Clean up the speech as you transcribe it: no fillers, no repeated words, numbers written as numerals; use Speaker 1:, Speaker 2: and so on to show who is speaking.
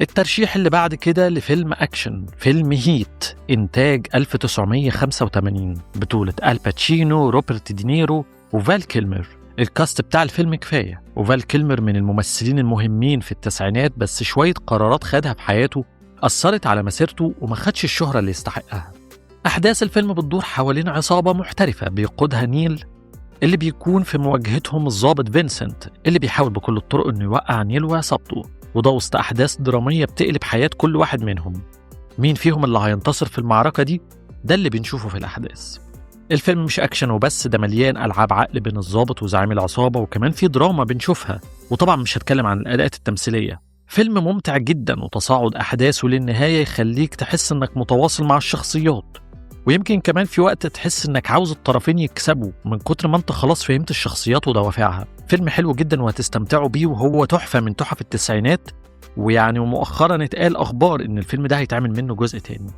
Speaker 1: الترشيح اللي بعد كده لفيلم أكشن، فيلم هيت، إنتاج 1985، بطولة الباتشينو، روبرت دينيرو، وفال كيلمر. الكاست بتاع الفيلم كفاية، وفال كيلمر من الممثلين المهمين في التسعينات، بس شوية قرارات خدها في حياته أثرت على مسيرته وما خدش الشهرة اللي يستحقها. أحداث الفيلم بتدور حوالين عصابة محترفة بيقودها نيل، اللي بيكون في مواجهتهم الضابط فينسنت اللي بيحاول بكل الطرق إنه يوقع نيل وعصابته، وده وسط أحداث درامية بتقلب حياة كل واحد منهم. مين فيهم اللي هينتصر في المعركة دي؟ ده اللي بنشوفه في الأحداث. الفيلم مش أكشن وبس، ده مليان ألعاب عقل بين الضابط وزعيم العصابة، وكمان في دراما بنشوفها، وطبعا مش هتكلم عن الأداءات التمثيلية. فيلم ممتع جدا، وتصاعد أحداثه للنهاية يخليك تحس إنك متواصل مع الشخصيات، ويمكن كمان في وقت تحس إنك عاوز الطرفين يكسبوا من كتر ما أنت خلاص فهمت الشخصيات ودوافعها. فيلم حلو جدا وهتستمتعوا بيه، وهو تحفة من تحف التسعينات، ويعني ومؤخرا اتقال أخبار إن الفيلم ده هيتعمل منه جزء تاني.